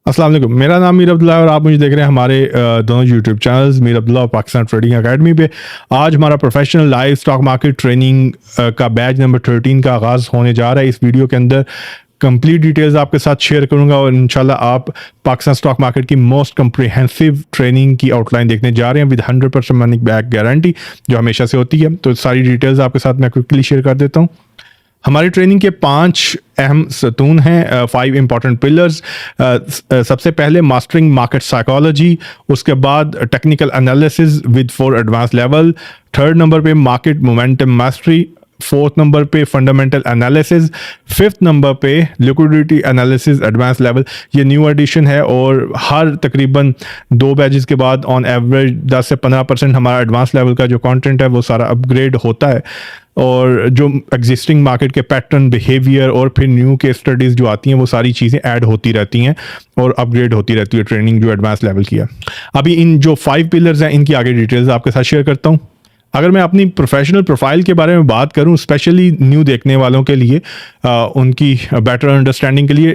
अस्सलाम वालेकुम। मेरा नाम मीर अब्दुल्ला है और आप मुझे देख रहे हैं हमारे दोनों यूट्यूब चैनल्स मीर अब्दुल्ला और पाकिस्तान ट्रेडिंग एकेडमी पे। आज हमारा professional live stock market training का बैच नंबर 13 का आगाज़ होने जा रहा है। इस वीडियो के अंदर कंप्लीट डिटेल्स आपके साथ शेयर करूंगा और इंशाल्लाह आप पाकिस्तान स्टॉक मार्केट की मोस्ट कम्प्रिहेंसिव ट्रेनिंग की आउटलाइन देखने जा रहे हैं विद 100% मनी बैक गारंटी, जो हमेशा से होती है। तो सारी डिटेल्स आपके साथ मैं क्विकली शेयर कर देता हूँ। हमारी ट्रेनिंग के 5 अहम सतून हैं, 5 इंपॉर्टेंट पिलर्स। सबसे पहले मास्टरिंग मार्केट साइकोलॉजी, उसके बाद technical analysis with 4 advance level, third number पे market momentum mastery, fourth number पे फंडामेंटल एनालिसिस, फिफ्थ नंबर पे लिक्विडिटी एनालिसिस एडवांस लेवल। ये न्यू एडिशन है और हर तकरीबन 2 बैचेस के बाद ऑन एवरेज 10 से 15% हमारा एडवांस लेवल का जो कंटेंट है वो सारा अपग्रेड होता है और जो एग्जिस्टिंग मार्केट के पैटर्न, बिहेवियर और फिर न्यू केस स्टडीज़ जो आती हैं वो सारी चीज़ें ऐड होती रहती हैं और अपग्रेड होती रहती है ट्रेनिंग जो एडवांस लेवल की है। अभी इन जो 5 पिलर्स हैं इनकी आगे डिटेल्स आपके साथ शेयर करता हूँ। अगर मैं अपनी प्रोफेशनल प्रोफाइल के बारे में बात करूं, स्पेशली न्यू देखने वालों के लिए, उनकी बेटर अंडरस्टैंडिंग के लिए,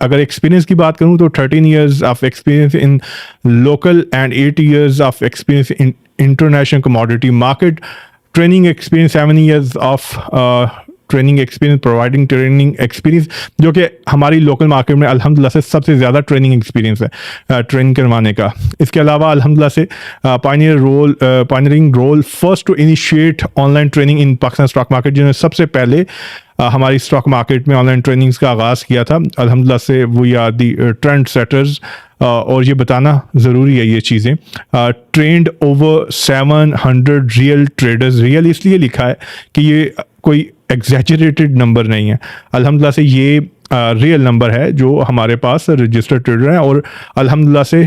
अगर एक्सपीरियंस की बात करूं तो 13 years of experience in local and 8 years of experience in international commodity market, training experience 7 years of training experience, providing training experience, जो कि हमारी लोकल मार्केट में अल्हम्दुलिल्लाह से सबसे ज़्यादा ट्रेनिंग एक्सपीरियंस है ट्रेनिंग करवाने का। इसके अलावा अल्हम्दुलिल्लाह से pioneering role first to initiate online training in Pakistan stock market, जिन्होंने सबसे पहले हमारी स्टॉक मार्केट में ऑनलाइन ट्रेनिंग्स का आगाज़ किया था। अल्हम्दुलिल्लाह से we are the trend setters, और ये बताना ज़रूरी है ये चीज़ें। Trained over 700 real traders, real इसलिए लिखा है कि ये कोई एग्जैजरेटेड नंबर नहीं है। अल्हम्दुलिल्लाह से ये रियल नंबर है जो हमारे पास रजिस्टर्ड ट्रेडर हैं और अल्हम्दुलिल्लाह से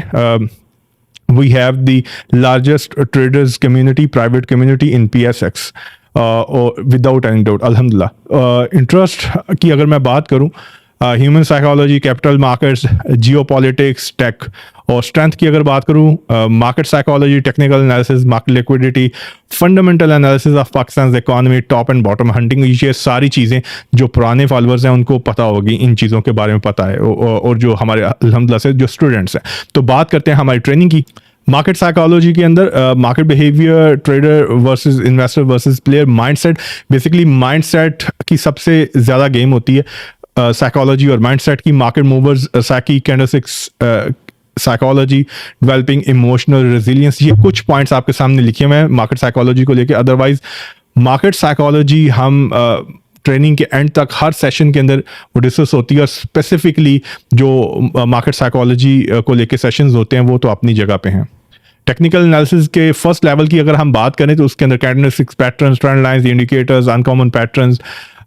we have the largest traders community, private community in PSX without any doubt अल्हम्दुलिल्लाह। इंटरेस्ट की अगर मैं बात करूं, human psychology, capital markets, geopolitics, tech, और स्ट्रेंथ की अगर बात करूं, market psychology, technical analysis, market liquidity, fundamental analysis of Pakistan economy, top and bottom hunting, ये सारी चीज़ें जो पुराने फॉलोअर्स हैं उनको पता होगी, इन चीज़ों के बारे में पता है, और जो हमारे अल्हम्दुलिल्लाह से जो स्टूडेंट्स हैं। तो बात करते हैं हमारी ट्रेनिंग की। मार्केट साइकोलॉजी के अंदर market behaviour, trader versus investor versus player, mindset, basically mindset की सबसे ज़्यादा गेम होती है साइकोलॉजी और माइंडसेट की। Market movers, psyche, candlesticks psychology, developing emotional resilience, ये कुछ पॉइंट्स आपके सामने लिखे हुए हैं मार्केट साइकोलॉजी को लेके। अदरवाइज मार्केट साइकोलॉजी हम ट्रेनिंग के एंड तक हर सेशन के अंदर वो डिस्कस होती है और स्पेसिफिकली जो मार्केट साइकोलॉजी को लेके सेशंस होते हैं वो तो अपनी जगह पे हैं। टेक्निकल एनालिसिस के फर्स्ट लेवल की अगर हम बात करें तो उसके अंदर candlesticks patterns, trend lines, indicators, uncommon patterns,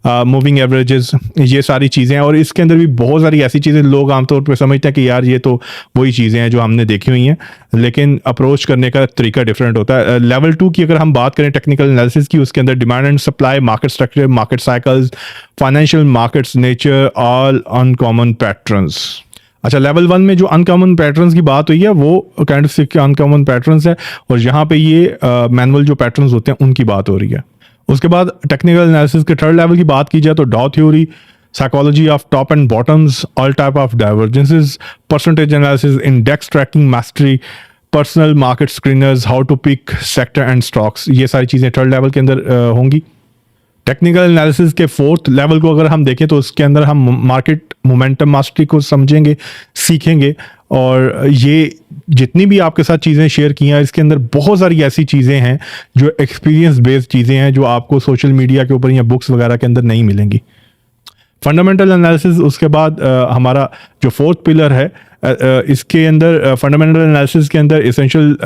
moving averages, ये सारी चीज़ें हैं। और इसके अंदर भी बहुत सारी ऐसी चीज़ें लोग आमतौर पर समझते हैं कि यार ये तो वही चीज़ें हैं जो हमने देखी हुई हैं, लेकिन अप्रोच करने का तरीका डिफरेंट होता है। लेवल 2 की अगर हम बात करें टेक्निकल एनालिसिस की, उसके अंदर demand and supply, market structure, market cycles, financial markets nature, all uncommon patterns. अच्छा, लेवल 1 में जो अनकॉमन पैटर्न्स की बात हुई है वो कैंडलस्टिक के अनकॉमन पैटर्न्स है और यहाँ पे ये मैनुअल जो पैटर्न्स होते हैं उनकी बात हो रही है। उसके बाद टेक्निकल एनालिसिस के थर्ड लेवल की बात की जाए तो Dow theory, psychology of top and bottoms, all type of divergences, percentage analysis, index tracking mastery, personal market screeners, how to pick sector and stocks, ये सारी चीज़ें थर्ड लेवल के अंदर होंगी। टेक्निकल एनालिसिस के फोर्थ लेवल को अगर हम देखें तो उसके अंदर हम मार्केट मोमेंटम मास्टरी को समझेंगे, सीखेंगे, और ये जितनी भी आपके साथ चीज़ें शेयर की हैं इसके अंदर बहुत सारी ऐसी चीज़ें हैं जो एक्सपीरियंस बेस्ड चीज़ें हैं जो आपको सोशल मीडिया के ऊपर या बुक्स वगैरह के अंदर नहीं मिलेंगी। फंडामेंटल एनालिसिस उसके बाद हमारा जो फोर्थ पिलर है, इसके अंदर फंडामेंटल एनालिसिस के अंदर essential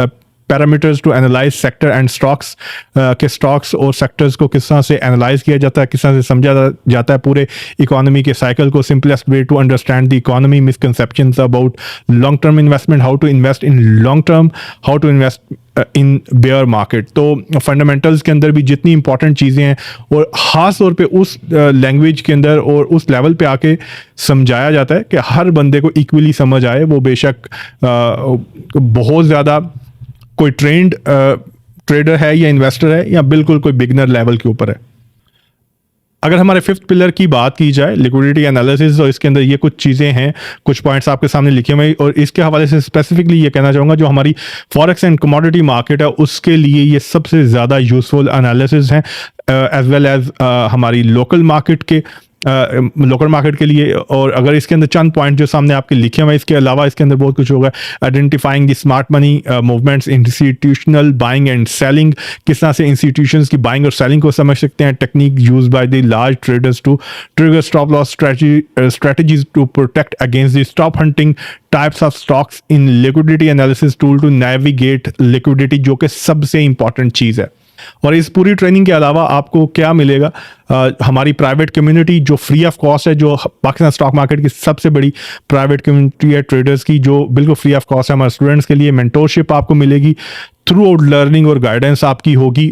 parameters to analyze sector and stocks, के स्टॉक्स और सेक्टर्स को किस तरह से एनालाइज किया जाता है, किस तरह से समझा जाता है पूरे इकोनॉमी के साइकिल को, simplest way to understand the economy, misconceptions about long term investment, how to invest in long term, how to invest in bear market. तो फंडामेंटल्स के अंदर भी जितनी इंपॉर्टेंट चीज़ें हैं और ख़ास तौर पे उस लैंग्वेज के अंदर और उस लेवल पे आके समझाया जाता है कि हर बंदे को इक्वली समझ आए, वो बेशक बहुत ज़्यादा कोई ट्रेंड ट्रेडर है या इन्वेस्टर है या बिल्कुल कोई बिगनर लेवल के ऊपर है। अगर हमारे फिफ्थ पिलर की बात की जाए लिक्विडिटी एनालिसिस, तो इसके अंदर ये कुछ चीज़ें हैं, कुछ पॉइंट्स आपके सामने लिखे हुए हैं, और इसके हवाले से स्पेसिफिकली ये कहना चाहूँगा जो हमारी फॉरेक्स एंड कमोडिटी मार्केट है उसके लिए ये सबसे ज़्यादा यूजफुल एनालिसिस हैं, एज वेल एज हमारी लोकल मार्केट के लिए। और अगर इसके अंदर चंद पॉइंट जो सामने आपके लिखे हुए हैं, इसके अलावा इसके अंदर बहुत कुछ होगा। Identifying the smart money movements, institutional buying and selling, किस तरह से इंस्टीट्यूशंस की बाइंग और सेलिंग को समझ सकते हैं। Technique use by the large traders to trigger stop loss strategies to protect against the stop hunting types of stocks in liquidity analysis tool to navigate liquidity, जो कि सबसे इंपॉर्टेंट चीज़ है। और इस पूरी ट्रेनिंग के अलावा आपको क्या मिलेगा, हमारी प्राइवेट कम्युनिटी जो फ्री ऑफ कॉस्ट है, जो पाकिस्तान स्टॉक मार्केट की सबसे बड़ी प्राइवेट कम्युनिटी है ट्रेडर्स की, जो बिल्कुल फ्री ऑफ कॉस्ट है हमारे स्टूडेंट्स के लिए। मेंटोरशिप आपको मिलेगी, थ्रू आउट लर्निंग और गाइडेंस आपकी होगी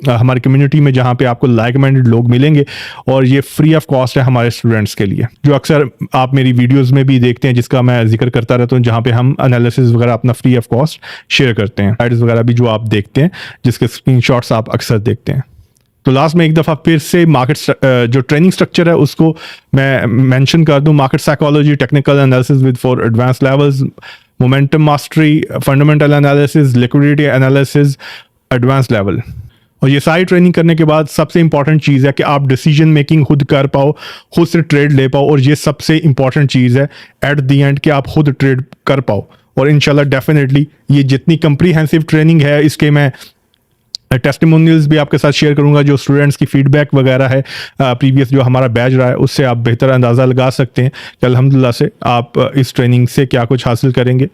हमारी कम्युनिटी में, जहाँ पे आपको लाइक माइंडेड लोग मिलेंगे, और ये फ्री ऑफ कॉस्ट है हमारे स्टूडेंट्स के लिए, जो अक्सर आप मेरी वीडियोस में भी देखते हैं, जिसका मैं जिक्र करता रहता हूँ, जहाँ पे हम एनालिसिस वगैरह अपना फ्री ऑफ कॉस्ट शेयर करते हैं। गाइड्स वगैरह भी जो आप देखते हैं, जिसके स्क्रीनशॉट्स आप अक्सर देखते हैं। तो लास्ट में एक दफ़ा फिर से मार्केट जो ट्रेनिंग स्ट्रक्चर है उसको मैं मेंशन कर दूं। Market psychology, technical analysis with 4 advance levels, momentum mastery, fundamental analysis, liquidity analysis, advance level. और ये सारी ट्रेनिंग करने के बाद सबसे इंपॉर्टेंट चीज़ है कि आप डिसीजन मेकिंग खुद कर पाओ, खुद से ट्रेड ले पाओ, और ये सबसे इंपॉर्टेंट चीज़ है एट द एंड कि आप खुद ट्रेड कर पाओ। और इंशाल्लाह डेफिनेटली ये जितनी कंप्रीहेंसिव ट्रेनिंग है, इसके मैं टेस्टिमोनियल्स भी आपके साथ शेयर करूंगा, जो स्टूडेंट्स की फीडबैक वगैरह है प्रीवियस जो हमारा बैच रहा है, उससे आप बेहतर अंदाज़ा लगा सकते हैं कि अल्हम्दुलिल्लाह से आप इस ट्रेनिंग से क्या कुछ हासिल करेंगे।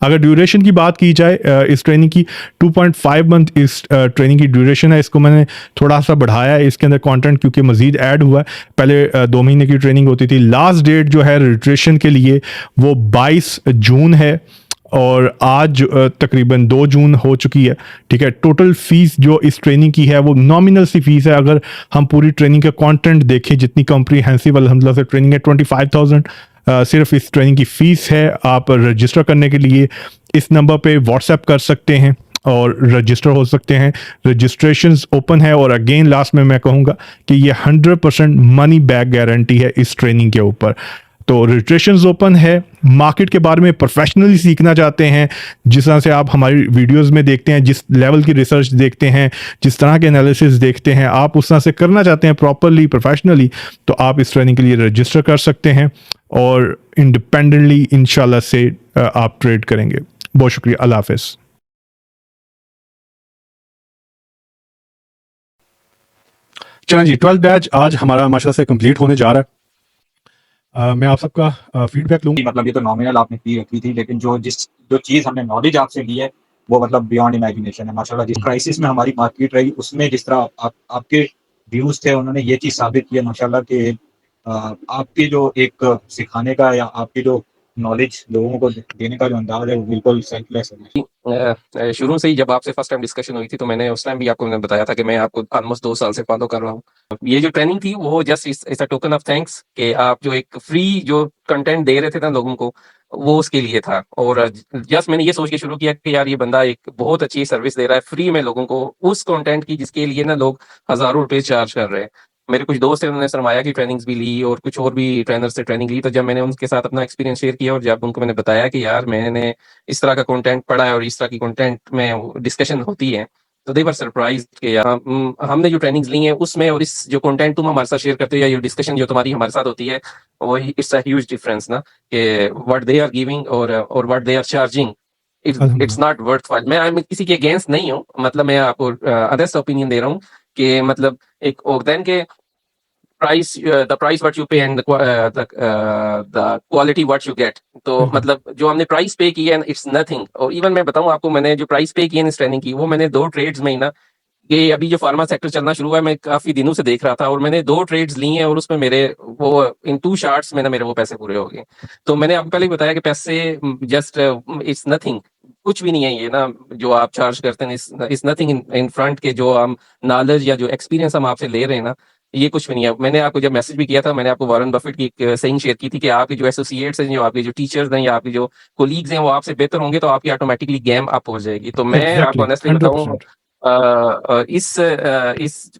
अगर ड्यूरेशन की बात की जाए, इस ट्रेनिंग की 2.5 मंथ इस ट्रेनिंग की ड्यूरेशन है। इसको मैंने थोड़ा सा बढ़ाया है, इसके अंदर कंटेंट क्योंकि मजीद ऐड हुआ है। पहले 2 महीने की ट्रेनिंग होती थी। लास्ट डेट जो है रजिस्ट्रेशन के लिए वो 22 जून है, और आज तकरीबन 2 जून हो चुकी है। ठीक है, टोटल फीस जो इस ट्रेनिंग की है वो नॉमिनल सी फीस है। अगर हम पूरी ट्रेनिंग का कंटेंट देखें, जितनी कॉम्प्रीहेंसिव अल्हम्दुलिल्लाह से ट्रेनिंग है, 25,000 सिर्फ इस ट्रेनिंग की फ़ीस है। आप रजिस्टर करने के लिए इस नंबर पे व्हाट्सएप कर सकते हैं और रजिस्टर हो सकते हैं। रजिस्ट्रेशंस ओपन है, और अगेन लास्ट में मैं कहूँगा कि ये 100% मनी बैक गारंटी है इस ट्रेनिंग के ऊपर। तो रजिस्ट्रेशन ओपन है। मार्केट के बारे में प्रोफेशनली सीखना चाहते हैं, जिस तरह से आप हमारी वीडियोस में देखते हैं, जिस लेवल की रिसर्च देखते हैं, जिस तरह के एनालिसिस देखते हैं, आप उस तरह से करना चाहते हैं प्रॉपरली प्रोफेशनली, तो आप इस ट्रेनिंग के लिए रजिस्टर कर सकते हैं और इंडिपेंडेंटली इंशाल्लाह से आप ट्रेड करेंगे। बहुत शुक्रिया, अल्लाह हाफिज़। चलें जी, 12th बैच आज हमारा माशाल्लाह से कंप्लीट होने जा रहा है। मैं आप सबका फीडबैक लूँगा। मतलब ये तो नॉमिनल आपने फी रखी थी, लेकिन जो चीज़ हमने नॉलेज आपसे ली है वो मतलब बियॉन्ड इमेजिनेशन है माशाल्लाह। जिस क्राइसिस में हमारी मार्केट रही, उसमें जिस तरह आपके व्यूज थे, उन्होंने ये चीज़ साबित किया माशाल्लाह कि आपके जो एक सिखाने का या आपकी जो नॉलेज लोगों को देने का जो अंदाज है वो बिल्कुल सेल्फलेस है। शुरू से ही जब आपसे फर्स्ट टाइम डिस्कशन हुई थी, तो मैंने उस टाइम भी आपको बताया था कि मैं आपको ऑलमोस्ट 2 साल से फॉलो कर रहा हूँ। ये जो ट्रेनिंग थी वो just it's a token of thanks कि आप जो एक फ्री जो कंटेंट दे रहे थे ना लोगों को, वो उसके लिए था। और जस्ट मैंने ये सोच के शुरू किया कि यार ये बंदा एक बहुत अच्छी सर्विस दे रहा है फ्री में लोगों को, उस कंटेंट की जिसके लिए ना लोग हजारों रुपए चार्ज कर रहे हैं। मेरे कुछ दोस्त हैं, उन्होंने सरमाया की ट्रेनिंग्स भी ली और कुछ और भी ट्रेनर से ट्रेनिंग ली। तो जब मैंने उनके साथ अपना एक्सपीरियंस शेयर किया और जब उनको मैंने बताया कि यार मैंने इस तरह का कंटेंट पढ़ा है और इस तरह की कंटेंट में डिस्कशन होती है, तो दे वर सरप्राइज कि यार हमने जो ट्रेनिंग्स ली हैं उसमें और इस जो कंटेंट तुम हमारे साथ शेयर करते हो या ये डिस्कशन जो तुम्हारी हमारे साथ होती है, वो इट्स अ ह्यूज डिफरेंस ना, कि व्हाट दे आर गिविंग और what they are charging, it's not worth fight. मैं किसी के अगेंस्ट नहीं हूँ, मतलब मैं आपको अदर्स ओपिनियन दे रहा हूँ कि मतलब एक देन के the price what you pay and the quality what you get। तो मतलब जो हमने प्राइस पे की है इट्स नथिंग। और इवन मैं बताऊं आपको, मैंने जो प्राइस पे की है इस ट्रेनिंग की, वो मैंने 2 ट्रेड्स में ही ना, ये अभी जो फार्मा सेक्टर चलना शुरू हुआ है, मैं काफी दिनों से देख रहा था और मैंने 2 ट्रेड्स ली हैं और उसमें मेरे वो इन 2 शार्ट्स में ना मेरे वो पैसे पूरे हो गए। तो मैंने आपको पहले ही बताया कि पैसे जस्ट इट्स नथिंग, कुछ भी नहीं है ये ना जो आप चार्ज करते हैं, इट्स नथिंग इन फ्रंट के जो हम नॉलेज या जो एक्सपीरियंस हम आपसे ले रहे हैं ना, ये कुछ भी नहीं है। मैंने आपको जब मैसेज भी किया था, मैंने आपको वॉरेन बफेट की एक सेइंग शेयर की थी कि आपके जो एसोसिएट्स हैं, जो आपके जो टीचर्स हैं या आपके जो कोलीग्स हैं, वो आपसे बेहतर होंगे तो आपकी ऑटोमेटिकली गेम अप हो जाएगी। तो मैं आपको ऑनेस्टली बताऊं, इस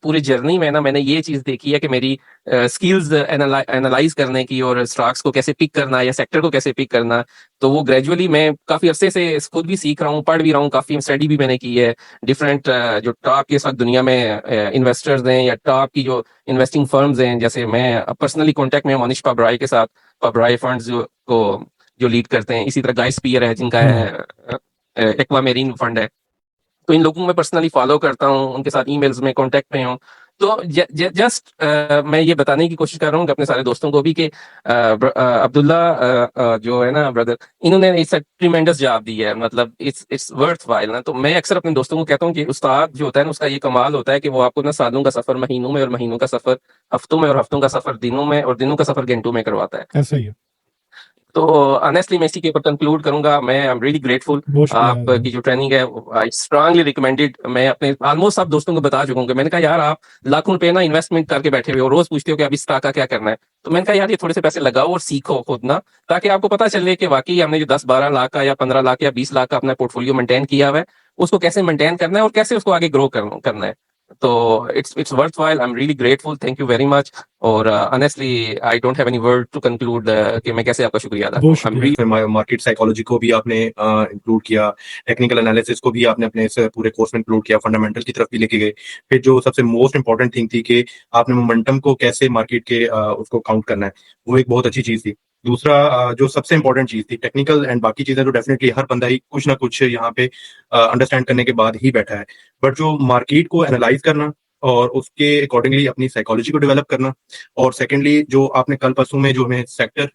पूरी जर्नी में ना मैंने ये चीज़ देखी है कि मेरी स्किल्स एनालाइज करने की और स्टॉक्स को कैसे पिक करना या सेक्टर को कैसे पिक करना, तो वो ग्रेजुअली मैं काफ़ी अरसे से खुद भी सीख रहा हूँ, पढ़ भी रहा हूँ, काफ़ी स्टडी भी मैंने की है। डिफरेंट जो टॉप के इस वक्त दुनिया में इन्वेस्टर्स हैं या टॉप की जो इन्वेस्टिंग फर्म्स हैं, जैसे मैं पर्सनली कॉन्टैक्ट में हूं मनीष पाबराई के साथ, पाबराई फंड्स जो लीड करते हैं। इसी तरह गाइस पियर है जिनका एक्वा मेरीन फंड है। तो इन लोगों को मैं पर्सनली फॉलो करता हूँ, उनके साथ ईमेल्स में कांटेक्ट में हूँ। तो जस्ट मैं ये बताने की कोशिश कर रहा हूँ कि अपने सारे दोस्तों को भी कि अब्दुल्ला जो है ना ब्रदर, इन्होंने इट्स ट्रिमेंडस जॉब दी है, मतलब इट्स वर्थ वाइल ना। तो मैं अक्सर अपने दोस्तों को कहता हूँ कि उस्ताद जो होता है ना, उसका ये कमाल होता है कि वो आपको ना सालों का सफर महीनों में और महीनों का सफर हफ्तों में और हफ्तों का सफर दिनों में और दिनों का सफर घंटों में करवाता है। ऐसा ही है। तो ऑनेस्टली मैं इसी के ऊपर कंक्लूड करूंगा। मैं आई एम रियली ग्रेटफुल। बहुत शुक्रिया आपकी जो ट्रेनिंग है आई स्ट्रांगली रिकमेंडेड। मैं अपने ऑलमोस्ट सब दोस्तों को बता चुका हूँ कि मैंने कहा यार आप लाखों रुपए ना इन्वेस्टमेंट करके बैठे हुए हो, रोज पूछते हो कि अब इस स्टॉक का क्या करना है। तो मैंने कहा यार ये थोड़े से पैसे लगाओ और सीखो खुद ना, ताकि आपको पता चले कि वाकई हमने जो 10-12 लाख का या 15 लाख या 20 लाख का अपना पोर्टफोलियो मेंटेन किया हुआ है, उसको कैसे मेंटेन करना है और कैसे उसको आगे ग्रो करना है। तो it's worthwhile. I am really grateful, thank you very much. और honestly I don't have any word to conclude कि मैं कैसे आपका शुक्रिया अदा बहुत करूं। आई एम शुक्रिया। रियली फिर मार्केट साइकोलॉजी को भी आपने इंक्लूड किया, टेक्निकल एनालिसिस को भी आपने अपने इस पूरे कोर्स में इंक्लूड किया, फंडामेंटल की तरफ भी लेके गए। फिर जो सबसे मोस्ट इंपॉर्टेंट थिंग थी कि आपने मोमेंटम को कैसे मार्केट के उसको काउंट करना है, वो एक बहुत अच्छी चीज थी। दूसरा जो सबसे इंपॉर्टेंट चीज थी टेक्निकल एंड बाकी चीजें तो डेफिनेटली हर बंदा ही कुछ ना कुछ यहाँ पे अंडरस्टैंड करने के बाद ही बैठा है, बट जो मार्केट को एनालाइज करना और उसके अकॉर्डिंगली अपनी साइकोलॉजी को डेवलप करना, और सेकेंडली जो आपने कल परसों में जो हमें सेक्टर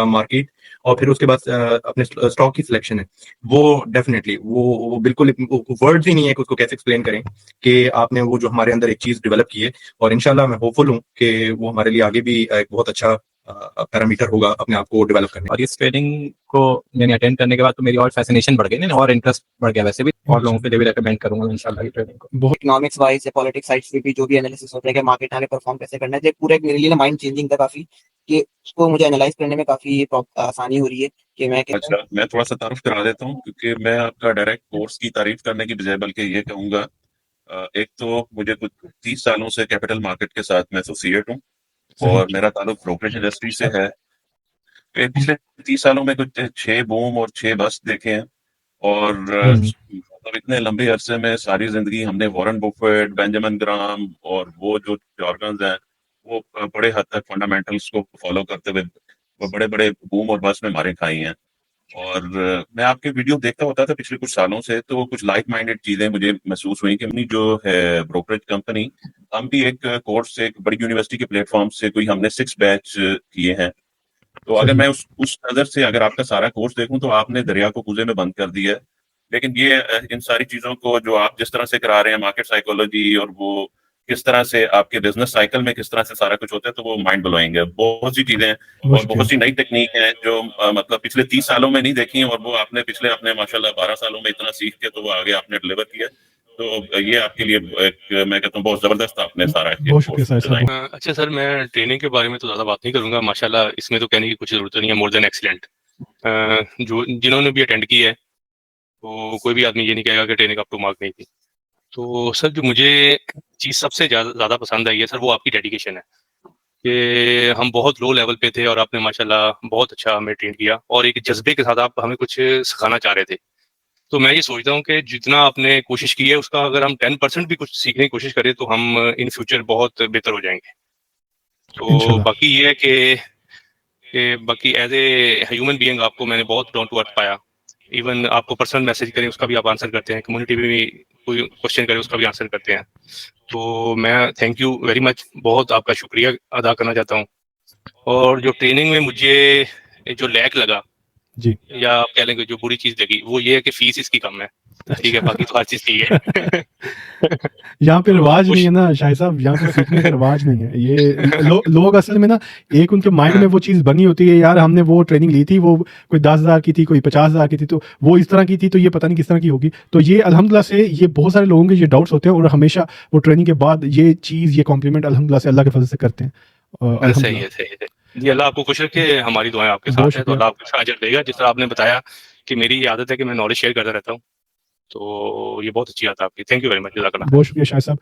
मार्केट और फिर उसके बाद अपने स्टॉक की सिलेक्शन है, वो डेफिनेटली वो बिल्कुल वर्ड्स ही नहीं है कि उसको कैसे एक्सप्लेन करें कि आपने वो जो हमारे अंदर एक चीज डेवलप की है, और इंशाल्लाह मैं होपफुल हूँ कि वो हमारे लिए आगे भी एक बहुत अच्छा पैरामीटर होगा अपने आप को डेवलप करने। और इस ट्रेनिंग को मैंने अटेंड करने के बाद तो मेरी और फैसिनेशन बढ़ गई ना, और इंटरेस्ट बढ़ गया वैसे भी, और लोगों के लिए भी रेकमेंड करूंगा इंशाल्लाह ये ट्रेनिंग को। बहुत इकोनॉमिक्स वाइज या पॉलिटिक्स साइड से भी जो भी एनालिसिस होता है कि मार्केट आगे परफॉर्म कैसे करना है, तो पूरा एक मेरे लिए माइंड चेंजिंग था काफी, कि उसको मुझे एनालाइज करने में काफी आसानी हो रही है कि मैं अच्छा, मैं थोड़ा सा तारुफ करा देता हूँ, क्योंकि मैं आपका डायरेक्ट कोर्स की तारीफ करने की बजाय बल्कि ये कहूंगा, एक तो मुझे कुछ 30 सालों से कैपिटल मार्केट के साथ मैं एसोसिएट हूँ और मेरा ताल्लुक ब्रोकरेज इंडस्ट्री से है। पिछले 30 सालों में कुछ 6 बूम और 6 बस्ट देखे हैं, और मतलब इतने लंबे अरसे में सारी जिंदगी हमने वॉरेन बफेट, बेंजामिन ग्राम और वो जो जॉर्गन्स हैं, वो बड़े हद तक फंडामेंटल्स को फॉलो करते हुए वो बड़े बड़े बूम और बस्ट में मारे खाई हैं। और मैं आपके वीडियो देखता होता था पिछले कुछ सालों से, तो कुछ लाइक माइंडेड चीजें मुझे महसूस हुई कि अपनी जो है ब्रोकरेज कंपनी, हम भी एक कोर्स से एक बड़ी यूनिवर्सिटी के प्लेटफॉर्म से कोई हमने 6 बैच किए हैं। तो अगर मैं उस नजर से अगर आपका सारा कोर्स देखूं तो आपने दरिया को कूजे में बंद कर दिया है। लेकिन ये इन सारी चीजों को जो आप जिस तरह से करा रहे हैं, मार्केट साइकोलॉजी और वो किस तरह से आपके बिजनेस साइकिल में किस तरह से सारा कुछ होता है, तो वो माइंड ब्लोइंग है। बहुत सी चीजें और बहुत सी नई टेक्निक है जो मतलब पिछले 30 सालों में नहीं देखी हैं, और वो आपने पिछले अपने माशाल्लाह 12 सालों में इतना सीख के तो वो आगे आपने डिलीवर किया। तो ये आपके लिए एक मैं कहता हूँ बहुत जबरदस्त आपने सारा बहुत शुक्रिया साहब। अच्छा सर, मैं ट्रेनिंग के बारे में तो ज़्यादा बात नहीं करूंगा, माशाल्लाह इसमें तो कहने की कुछ ज़रूरत नहीं है, मोर देन एक्सीलेंट। जो जिन्होंने भी अटेंड की है तो कोई भी आदमी ये नहीं कहेगा कि ट्रेनिंग अप टू मार्क नहीं थी। तो सर जो मुझे चीज़ सबसे ज़्यादा पसंद आई है सर, वो आपकी डेडिकेशन है कि हम बहुत लो लेवल पे थे और आपने माशाल्लाह बहुत अच्छा हमें ट्रेन किया, और एक जज्बे के साथ आप हमें कुछ सिखाना चाह रहे थे। तो मैं ये सोचता हूँ कि जितना आपने कोशिश की है उसका अगर हम 10% भी कुछ सीखने की कोशिश करें तो हम इन फ्यूचर बहुत बेहतर हो जाएंगे। तो इंशाल्लाह। बाकी ये है कि बाकी एज ए ह्यूमन बीइंग आपको मैंने बहुत डाउन टू अर्थ पाया। इवन आपको पर्सनल मैसेज करें उसका भी आप आंसर करते हैं, कम्युनिटी में भी कोई क्वेश्चन करे उसका भी आंसर करते हैं। तो मैं थैंक यू वेरी मच, बहुत आपका शुक्रिया अदा करना चाहता हूँ। और जो ट्रेनिंग में मुझे जो लैक लगा जी। या आप कह लेंगे जो बुरी चीज लगी, वो ये है कि फीस इसकी कम है। ठीक है, बाकी तो हर चीज ठीक है। यहाँ पे रिवाज नहीं है ना शाहिद साहब, यहाँ पे सीखने का रिवाज नहीं है। ये लोग असल में ना एक उनके माइंड में वो चीज़ बनी होती है, यार हमने वो ट्रेनिंग ली थी, वो कोई 10,000 की थी, कोई 50,000 की थी, तो वो इस तरह की थी, तो ये पता नहीं किस तरह की होगी। तो ये अल्हम्दुलिल्लाह से ये बहुत सारे लोगों के ये डाउट्स होते हैं, और हमेशा वो ट्रेनिंग के बाद ये चीज़ ये कॉम्प्लीमेंट अल्हम्दुलिल्लाह से अल्लाह के फजल से करते हैं। सही है, सही है जी। अल्लाह आपको खुश रखे, हमारी दुआएं आपके साथ है, तो अल्लाह आपको अजर देगा। जिस तरह आपने बताया कि मेरी ये आदत है कि मैं नॉलेज शेयर करता रहता हूँ, तो ये बहुत अच्छी बात है आपकी। थैंक यू वेरी मच, जज़ाकल्लाह। बहुत शुक्रिया शाहिद साहब।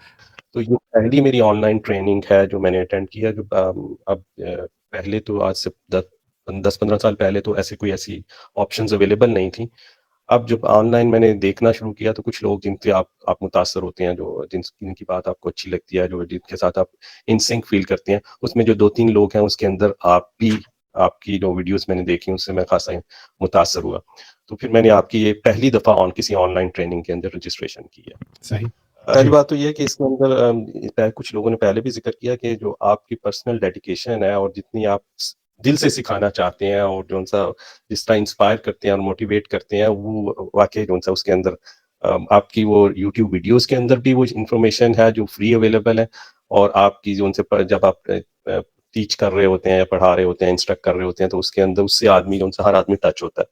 तो ये पहली मेरी ऑनलाइन ट्रेनिंग है जो मैंने अटेंड किया। जो पहले तो आज से 10-15 साल पहले तो ऐसी ऑप्शंस अवेलेबल नहीं थी। अब जब ऑनलाइन मैंने देखना शुरू किया तो कुछ लोग जिनसे आप मुतासर होते हैं, जो जिनकी बात आपको अच्छी लगती है, जो जिनके साथ आप इन सिंक फील करते हैं, उसमें जो 2-3 लोग हैं उसके अंदर आप भी, आपकी जो वीडियोस मैंने देखी उससे मैं खासा मुतासर हुआ। तो फिर मैंने आपकी ये पहली दफ़ा किसी ऑनलाइन ट्रेनिंग के अंदर रजिस्ट्रेशन की है। सही। पहली बात तो ये है कि इसके अंदर कुछ लोगों ने पहले भी जिक्र किया कि जो आपकी पर्सनल डेडिकेशन है और जितनी आप दिल से सिखाना चाहते हैं और जो सा जिस तरह इंस्पायर करते हैं और मोटिवेट करते हैं, वो वाकई जो सा उसके अंदर आपकी वो यूट्यूब वीडियोस के अंदर भी वो इंफॉर्मेशन है जो फ्री अवेलेबल है, और आपकी जो उनसे जब आप टीच कर रहे होते हैं, पढ़ा रहे होते हैं, इंस्ट्रक्ट कर रहे होते हैं, तो उसके अंदर उससे आदमी जो हर आदमी टच होता है।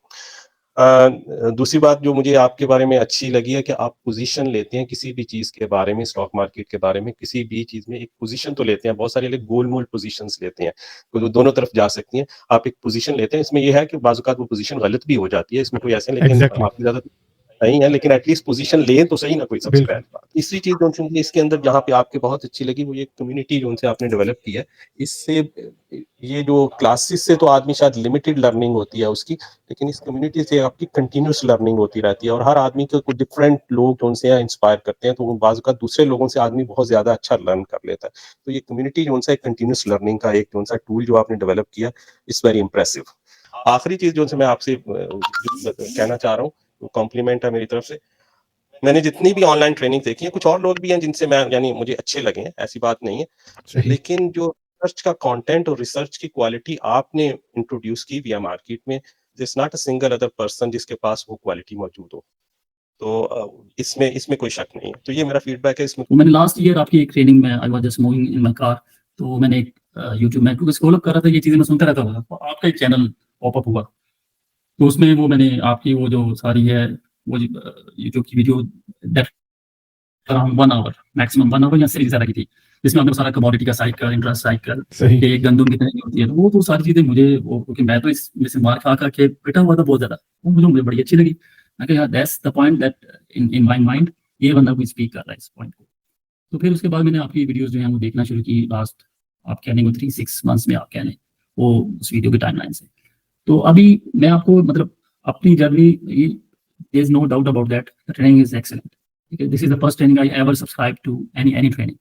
दूसरी बात जो मुझे आपके बारे में अच्छी लगी है कि आप पोजीशन लेते हैं किसी भी चीज़ के बारे में, स्टॉक मार्केट के बारे में, किसी भी चीज़ में एक पोजीशन तो लेते हैं। बहुत सारे लोग गोल-मोल पोजीशंस लेते हैं, तो दोनों तरफ जा सकती हैं। आप एक पोजीशन लेते हैं, इसमें ये है कि बाज़ औक़ात वो पोजीशन गलत भी हो जाती है, इसमें कोई ऐसा लेकिन एग्ज़ैक्टली। आपकी ज़्यादा नहीं है, लेकिन एटलीस्ट पोजीशन लें तो सही ना, कोई सबसे बिल्कुल। पहली बात। तीसरी चीज़ जो मुझे इसके अंदर जहाँ पे आपकी बहुत अच्छी लगी, वो ये कम्युनिटी जो उनसे आपने डेवलप की है। इससे ये जो क्लासेस से तो आदमी शायद लिमिटेड लर्निंग होती है उसकी, लेकिन इस कम्युनिटी से आपकी कंटिन्यूअस लर्निंग होती रहती है, और हर आदमी को कुछ डिफरेंट लोग जो उनसे इंस्पायर करते हैं, तो वो बाज़ औक़ात दूसरे लोगों से आदमी बहुत ज़्यादा अच्छा लर्न कर लेता है। तो ये कम्युनिटी जो उनसे एक कंटिन्यूअस लर्निंग का एक जो सा टूल जो आपने डेवलप किया, इट्स वेरी इंप्रेसिव। आखिरी चीज़ जो मैं आपसे कहना चाह रहा हूँ, वो कॉम्प्लीमेंट है मेरी तरफ से। मैंने जितनी भी ऑनलाइन ट्रेनिंग देखी है, कुछ और लोग भी हैं जिनसे मैं यानी मुझे अच्छे लगे हैं, ऐसी बात नहीं है। सही। लेकिन जो रिसर्च का कंटेंट और रिसर्च की क्वालिटी आपने इंट्रोड्यूस की विया मार्केट में, there is not a single other person जिसके पास वो क्वालिटी मौजूद हो। तो इसमें कोई शक नहीं है। तो ये मेरा फीडबैक है इसमें। तो मैंने लास्ट ईयर आपकी एक ट्रेनिंग में, I was just moving in my car, तो मैंने एक यूट्यूब में क्योंकि स्क्रॉल अप कर रहा था, ये चीज़ें मैं सुनता रहता था, तो आपका एक चैनल पॉप अप हुआ। तो उसमें वो मैंने आपकी वो जो सारी है वो यूट्यूब की video that around 1 hour, maximum 1 hour या सीरीज तरह की थी, जिसमें आपने सारा कमोडिटी का साइकिल, इंटरेस्ट साइकिल, सही। कि गंदम कितने की होती है, तो वो सारी चीज़ें मुझे वो, क्योंकि मैं तो इसमें से मार खा के पिटा हुआ था बहुत ज़्यादा, वो मुझे बड़ी अच्छी लगी। मैं कहा यार that's the point that in my mind ये बंदा कोई स्पीक कर रहा है इस पॉइंट को। तो फिर उसके बाद मैंने आपकी वीडियोस जो हैं वो देखना शुरू की, लास्ट आप कह लें 3-6 मंथ्स में, आप कह लें वो उस वीडियो की टाइमलाइन से। तो अभी मैं आपको मतलब अपनी journey, there is no doubt about that, the training is excellent. ठीक है, this is the first training I ever subscribe to any training.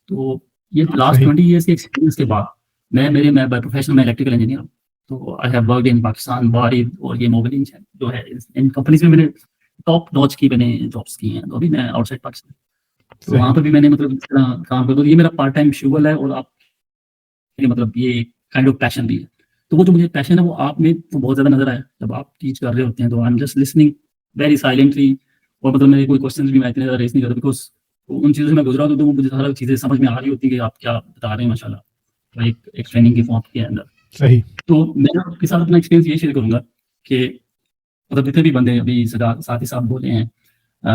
तो ये लास्ट सही। 20 ईयर्स के एक्सपीरियंस के बाद मैं बाय प्रोफेशन में इलेक्ट्रिकल इंजीनियर हूँ, तो I have worked in Pakistan, बारी और ये मोबाइल इंजीनियर जो है इन कंपनीज में मैंने टॉप नॉच की मैंने जॉब्स की हैं। तो अभी मैं आउटसाइड पाकिस्तान, तो वहाँ पर भी मैंने मतलब इस तरह काम करता हूँ। ये मेरा पार्ट टाइम शुगल है, और आप मतलब ये काइंड ऑफ पैशन भी है। तो वो जो मुझे पैशन है वो आप में तो बहुत ज़्यादा नजर आया जब आप टीच कर रहे होते हैं, तो I am just listening very silently, और मतलब मेरे कोई क्वेश्चन भी मैं इतने ज़्यादा रेस नहीं करता, बिकॉज उन चीज़ों से मैं गुजरा हूं, तो वो मुझे सारा चीज़ें समझ में आ रही होती है कि आप क्या बता रहे हैं माशाल्लाह, एक ट्रेनिंग के फॉर्म के अंदर। सही। तो मैं आपके साथ अपना एक्सपीरियंस ये शेयर करूंगा कि मतलब जितने भी बंदे अभी साथी साहब बोले हैं,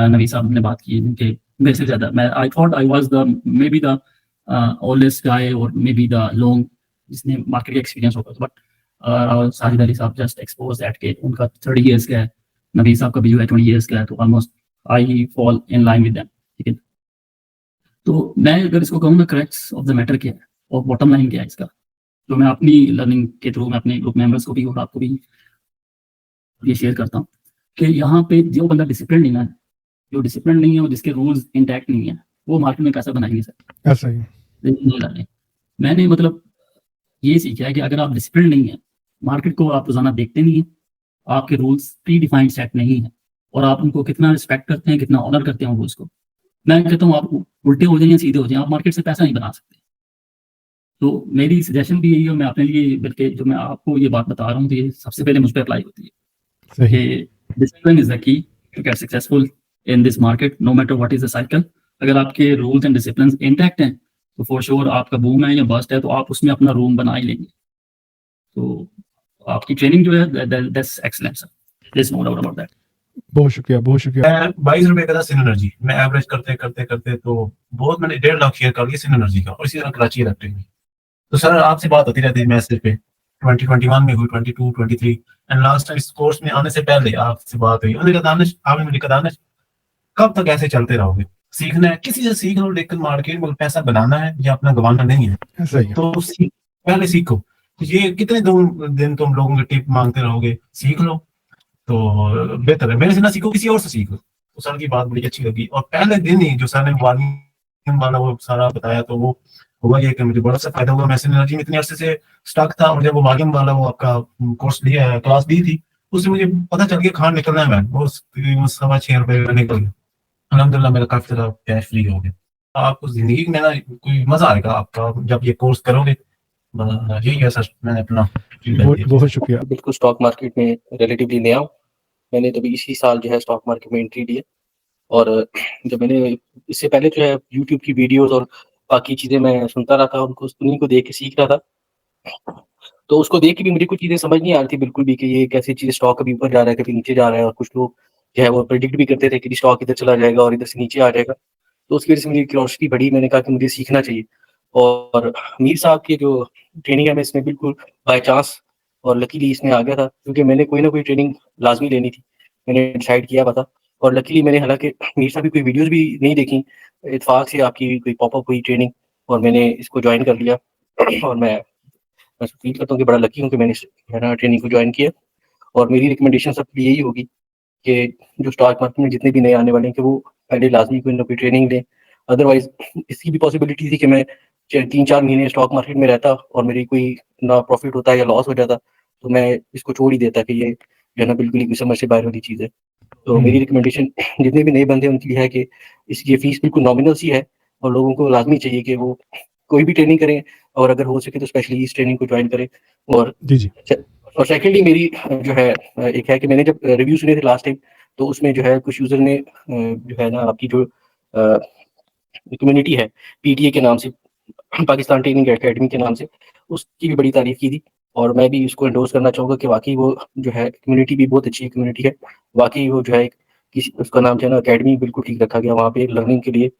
नबी साहब ने बात की, उनके मेरे से ज़्यादा मैं I thought I was the maybe the oldest guy और मे बी द लॉन्ग जिसने मार्केट का एक्सपीरियंस होगा, but Sajid Ali Sahab just expose that के उनका 30 इयर्स का है, नबी साहब का भी जो है 20 इयर्स का है, तो almost I fall in line with them. ठीक है, तो मैं अगर इसको कहूँ ना, क्रैक्स ऑफ द मैटर क्या है और बॉटम लाइन क्या है इसका, जो मैं अपनी लर्निंग के थ्रू मैं अपने ग्रुप मेंबर्स को भी और आपको भी ये शेयर करता हूँ कि यहाँ पे जो बंदा डिसिप्लिन नहीं है, जो डिसिप्लिन नहीं है और जिसके रूल्स इंटैक्ट नहीं है, वो मार्केट में पैसा बनाएंगे सर। ऐसा ही। नहीं लर्निंग मैंने मतलब ये सीखा है कि अगर आप डिसिप्लिन नहीं है, मार्केट को आप रोजाना देखते नहीं है, आपके रूल्स प्री डिफाइंड सेट नहीं है, और आप उनको कितना रिस्पेक्ट करते हैं, कितना ऑनर करते हैं रूल्स को, मैं कहता हूँ आप उल्टे हो जाए या सीधे हो जाए, आप मार्केट से पैसा नहीं बना सकते। तो मेरी सजेशन भी यही है, मैं अपने लिए, बल्कि जो मैं आपको ये बात बता रहा हूँ, तो ये सबसे पहले मुझ पर अप्लाई होती है सही। कि discipline is the key to get successful in this market, no matter what is the cycle. अगर आपके रूल्स एंड डिसिप्लिन इंटैक्ट हैं तो फॉर श्योर आपका बूम है या बस्ट है, तो आप उसमें अपना रूम बना ही लेंगे। तो आपकी ट्रेनिंग जो है that's excellent sir, there is no doubt about that. बहुत शुक्रिया, बहुत शुक्रिया। मैं 22 रुपए का था सिनर्जी, मैं एवरेज करते करते करते तो बहुत मैंने 1.5 लाख शेयर कर लिया सिनर्जी का, और इसी तरह कराची इलेक्ट्रिक में। तो सर आपसे बात होती रहती है मैसेज पे, 2021 में हुई, 22, 23 एंड लास्ट टाइम इस कोर्स में आने से पहले आपसे बात हुई। उन्होंने कहा दानिश, आपने मुझे कहा दानिश कब तक ऐसे चलते रहोगे? सीखना है, किसी से सीख लो, लेकिन मार्केट में पैसा बनाना है या अपना गंवाना नहीं है। सही है। तो पहले सीखो। ये कितने दिन तुम लोगों के टिप मांगते रहोगे? सीख लो तो बेहतर है। मेरे से ना सीखो, किसी और से सीखो। तो सर की बात बड़ी अच्छी लगी, और पहले दिन ही जो सर ने वार्निंग वाला वो सारा बताया, तो वो हुआ ये कि मुझे बड़ा सा फायदा हुआ। मैं सिनर्जी में इतने अरसे से स्टक था, और जब वो वार्निंग वाला वो आपका कोर्स लिया है, क्लास दी थी, उससे मुझे पता चल गया कहाँ निकलना है। मैं वो तकरीबन ₹6.5 में निकल गया। अल्हम्दुलिल्लाह मेरा काफी सारा कैश फ्री हो गया। आपको जिंदगी में ना कोई मजा आएगा आपका जब ये कोर्स करोगे। यही है सर, मैंने अपना बहुत बहुत शुक्रिया। बिल्कुल स्टॉक मार्केट में रिलेटिवली नया हूँ। मैंने तभी इसी साल जो है स्टॉक मार्केट में एंट्री ली है, और जब मैंने इससे पहले जो है यूट्यूब की वीडियोस और बाकी चीज़ें मैं सुनता रहा था, उनको उन्हीं को देख के सीख रहा था। तो उसको देख के भी मुझे कुछ चीज़ें समझ नहीं आ रही थी बिल्कुल भी कि ये कैसी चीज़, स्टॉक कभी ऊपर जा रहा है, कभी नीचे जा रहा है, और कुछ लोग जो है वो प्रेडिक्ट भी करते थे कि स्टॉक इधर चला जाएगा और इधर से नीचे आ जाएगा। तो उसकी वजह से मेरी क्यूरियोसिटी बढ़ी, मैंने कहा कि मुझे सीखना चाहिए। और मीर साहब की जो ट्रेनिंग है, मैं इसमें बिल्कुल बाय चांस और लकीली इसमें आ गया था, क्योंकि मैंने कोई ना कोई ट्रेनिंग लाजमी लेनी थी, मैंने डिसाइड किया हुआ था। और लकीली मैंने, हालांकि मीर साहब की कोई वीडियोस भी नहीं देखी, इत्तेफाक से आपकी कोई पॉपअप हुई ट्रेनिंग और मैंने इसको ज्वाइन कर लिया। और मैं फील करता हूँ कि बड़ा लकी हूँ कि मैंने इस ट्रेनिंग को ज्वाइन किया। और मेरी रिकमेंडेशन सबके लिए यही होगी कि जो स्टॉक मार्केट में जितने भी नए आने वाले हैं, कि वो पहले लाजमी कोई ना कोई ट्रेनिंग लें। अदरवाइज इसकी भी पॉसिबिलिटी थी कि मैं 3-4 महीने स्टॉक मार्केट में रहता और मेरी कोई ना प्रॉफिट होता या लॉस हो जाता, तो मैं इसको छोड़ ही देता कि ये जो है ना बिल्कुल ही समझ से बाहर वाली चीज़ है। तो मेरी रिकमेंडेशन जितने भी नए बंदे हैं उनके लिए है कि इसकी फीस बिल्कुल नॉमिनल सी है, और लोगों को लाजमी चाहिए कि वो कोई भी ट्रेनिंग करें, और अगर हो सके तो स्पेशली इस ट्रेनिंग को ज्वाइन करें। और जी। और सेकेंडली मेरी जो है एक है कि मैंने जब रिव्यू सुने थे लास्ट टाइम, तो उसमें जो है कुछ यूजर ने जो है ना आपकी जो कम्युनिटी है पीटीए के नाम से, पाकिस्तान ट्रेनिंग एकेडमी के नाम से, उसकी भी बड़ी तारीफ की थी। और मैं भी इसको एंडोर्स करना चाहूँगा कि वाकई वो जो है कम्युनिटी भी बहुत अच्छी कम्युनिटी है। वाकई वो जो है किसी, उसका नाम जो है ना अकेडमी, बिल्कुल ठीक रखा गया। वहाँ पे लर्निंग के लिए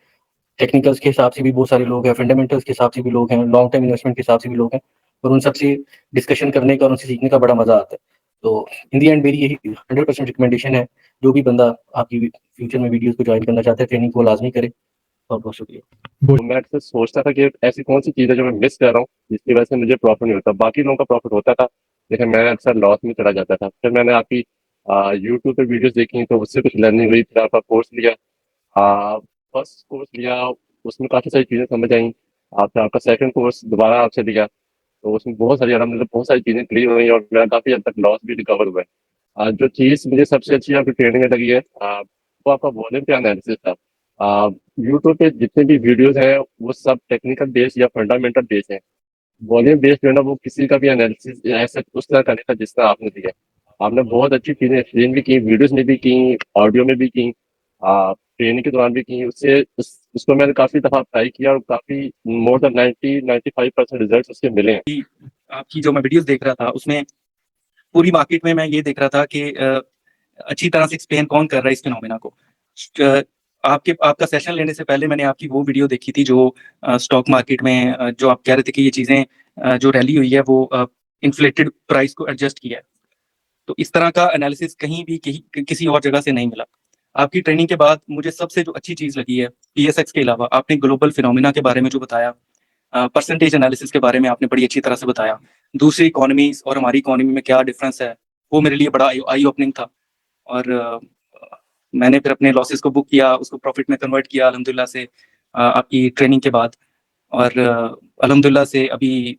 टेक्निकल्स के हिसाब से भी बहुत सारे लोग हैं, फंडामेंटल्स के हिसाब से भी लोग हैं, लॉन्ग टर्म इन्वेस्टमेंट के हिसाब से भी लोग हैं, और उन सबसे डिस्कशन करने का और उनसे सीखने का बड़ा मज़ा आता है। तो इन दी एंड मेरी यही 100% रिकमेंडेशन है, जो भी बंदा आपकी फ्यूचर में वीडियोस को ज्वाइन करना चाहता है, ट्रेनिंग को लाजमी करे। बहुत बहुत शुक्रिया। तो मैं अक्सर सोचता था कि ऐसी कौन सी चीज़ है जो मैं मिस कर रहा हूँ जिसकी वजह से मुझे प्रॉफिट नहीं होता। बाकी लोगों का प्रॉफिट होता था, लेकिन मैं अक्सर लॉस में चला जाता था। फिर मैंने आपकी यूट्यूब पे वीडियोस देखी, तो उससे कुछ लर्निंग हुई। फिर आपका कोर्स लिया, फर्स्ट कोर्स लिया, उसमें काफ़ी सारी चीज़ें समझ आई। आपने आपका सेकंड कोर्स दोबारा आपसे लिया, तो उसमें बहुत सारी अलहमदिल्ला बहुत सारी चीज़ें क्लियर हुई, और मेरा काफ़ी हद तक लॉस भी रिकवर हुआ है। जो चीज़ मुझे सबसे अच्छी आपकी ट्रेनिंग में लगी है, वो आपका वॉल्यूम पे एनालिसिस था। यूट्यूब पे जितने भी वीडियोस हैं वो सब टेक्निकल बेस्ड या फंडामेंटल बेस्ड हैं। वॉल्यूम बेस्ड जो है ना, वो किसी का भी एनालिसिस ऐसा उस तरह का नहीं था जिस तरह आपने दिया। आपने बहुत अच्छी चीज़ें एक्सप्लेन भी की, वीडियोस में भी की, ऑडियो में भी की, ट्रेनिंग के दौरान भी की। उसको मैंने काफ़ी दफ़ा ट्राई किया, और काफ़ी मोर देन 90-95% रिजल्ट उसके मिले हैं। आपकी जो मैं वीडियोस देख रहा था, उसमें पूरी मार्केट में मैं ये देख रहा था कि अच्छी तरह से एक्सप्लेन कौन कर रहा है इस फिनोमेना को। आपका सेशन लेने से पहले मैंने आपकी वो वीडियो देखी थी जो स्टॉक मार्केट में जो आप कह रहे थे कि ये चीज़ें जो रैली हुई है वो इन्फ्लेटेड प्राइस को एडजस्ट किया है। तो इस तरह का एनालिसिस कहीं भी किसी और जगह से नहीं मिला। आपकी ट्रेनिंग के बाद मुझे सबसे जो अच्छी चीज़ लगी है, पीएसएक्स के अलावा आपने ग्लोबल फिनोमेना के बारे में जो बताया, परसेंटेज एनालिसिस के बारे में आपने बड़ी अच्छी तरह से बताया। दूसरी इकोनॉमीज और हमारी इकोनॉमी में क्या डिफरेंस है, वो मेरे लिए बड़ा आई ओपनिंग था। और मैंने फिर अपने लॉसेस को बुक किया, उसको प्रॉफिट में कन्वर्ट किया अल्हम्दुलिल्लाह से आपकी ट्रेनिंग के बाद। और अल्हम्दुलिल्लाह से अभी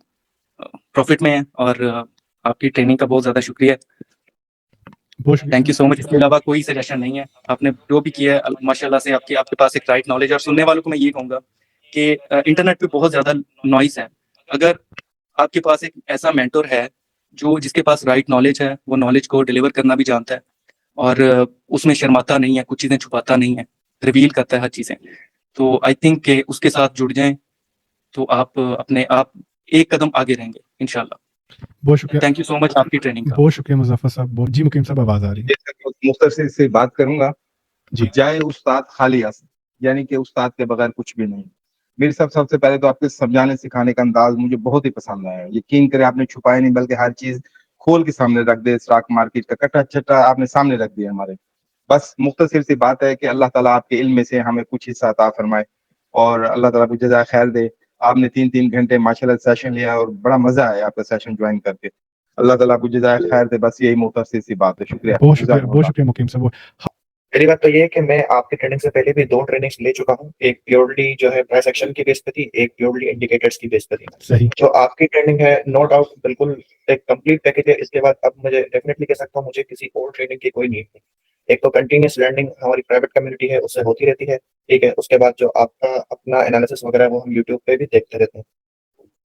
प्रॉफिट में है, और आपकी ट्रेनिंग का बहुत ज़्यादा शुक्रिया। Thank you so much. इसके अलावा कोई सजेशन नहीं है, आपने जो भी किया है माशाल्लाह से आपके पास एक राइट नॉलेज। और सुनने वालों को मैं ये कहूँगा कि इंटरनेट पे बहुत ज़्यादा नॉइस है। अगर आपके पास एक ऐसा मेंटर है जिसके पास राइट नॉलेज है, वो नॉलेज को डिलीवर करना भी जानता है, और उसमें शर्माता नहीं है, कुछ चीज़ें छुपाता नहीं है, रिवील करता है हर चीज़ें, तो आई थिंक कि उसके साथ जुड़ जाएं तो आप एक कदम आगे रहेंगे इंशाल्लाह। बहुत शुक्रिया। थैंक यू सो मच आपकी ट्रेनिंग का। बहुत शुक्रिया मुजफ्फर साहब। जी मुकीम साहब, आवाज आ रही है? मुख्तसर से बात करूंगा जी। जाए उस्ताद खाली हाथ, यानी कि उस्ताद के बगैर कुछ भी नहीं। मेरे सब सबसे पहले तो आपके समझाने सिखाने का अंदाज मुझे बहुत ही पसंद आया। यकीन करें, आपने छुपाया नहीं, बल्कि हर चीज खोल के सामने रख दे। स्टॉक मार्केट का कट्टा छट्टा आपने सामने रख दिया हमारे। बस मुख्तसर सी बात है कि अल्लाह ताला आपके इल्म में से हमें कुछ हिस्सा अता फरमाए और अल्लाह ताला को जज़ाए खैर दे। आपने 3-3 घंटे माशाल्लाह सेशन लिया और बड़ा मजा आया आपका सेशन ज्वाइन करके। अल्लाह ताला आपको जज़ाए खैर दे, बस यही मुख्तसर सी बात है। शुक्रिया। बहुत शुक्रिया जज़ाकल्लाह। मुकीम साहब। पहली बात तो ये है कि मैं आपके ट्रेनिंग से पहले भी 2 ट्रेनिंग्स ले चुका हूँ। एक प्योरली जो है प्राइस एक्शन की बेस पे थी, एक प्योरली इंडिकेटर्स की बेस पे थी। सही। जो आपकी ट्रेनिंग है नो डाउट बिल्कुल एक कंप्लीट पैकेज है। इसके बाद अब मुझे डेफिनेटली कह सकता हूँ मुझे किसी और ट्रेनिंग की कोई नीड नहीं। एक तो कंटिन्यूअस लर्निंग हमारी प्राइवेट कम्युनिटी है उससे होती रहती है, ठीक है। उसके बाद जो आपका अपना एनालिसिस वगैरह है वो हम यूट्यूब पे भी देखते रहते हैं।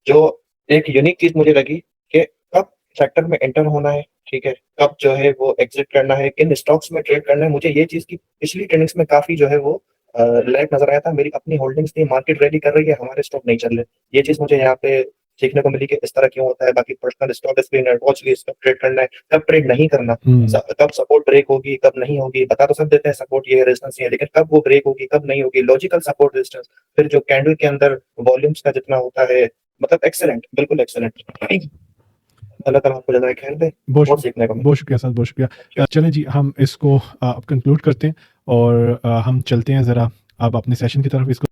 जो एक यूनिक चीज मुझे लगी कि कब सेक्टर में एंटर होना है, ठीक है, कब जो है वो एग्जिट करना है, किन स्टॉक्स में ट्रेड करना है। मुझे ये चीज की पिछली ट्रेनिंग्स में काफी जो है वो लैग नजर आया था। मेरी अपनी होल्डिंग्स थी, मार्केट रैली कर रही है, हमारे स्टॉक नहीं चल रहे। ये चीज मुझे यहाँ पे सीखने को मिली कि इस तरह क्यों होता है। बाकी personal stock screener watch list कब ट्रेड करना है, कब ट्रेड नहीं करना, कब सपोर्ट ब्रेक होगी, कब नहीं होगी। बता तो सब देते हैं सपोर्ट ये है, रेजिस्टेंस ये है, लेकिन कब वो ब्रेक होगी, कब नहीं होगी, लॉजिकल सपोर्ट रेजिस्टेंस, फिर जो कैंडल के अंदर वॉल्यूम्स का जितना होता है, मतलब एक्सेलेंट, बिल्कुल एक्सेलेंट। अल्लाह ताला आपको जज़ाए खैर दे। बहुत सीखने को मिला। बहुत शुक्रिया सर, बहुत शुक्रिया। चलें जी, हम इसको अब कंक्लूड करते हैं और हम चलते हैं ज़रा अब अपने सेशन की तरफ। इसको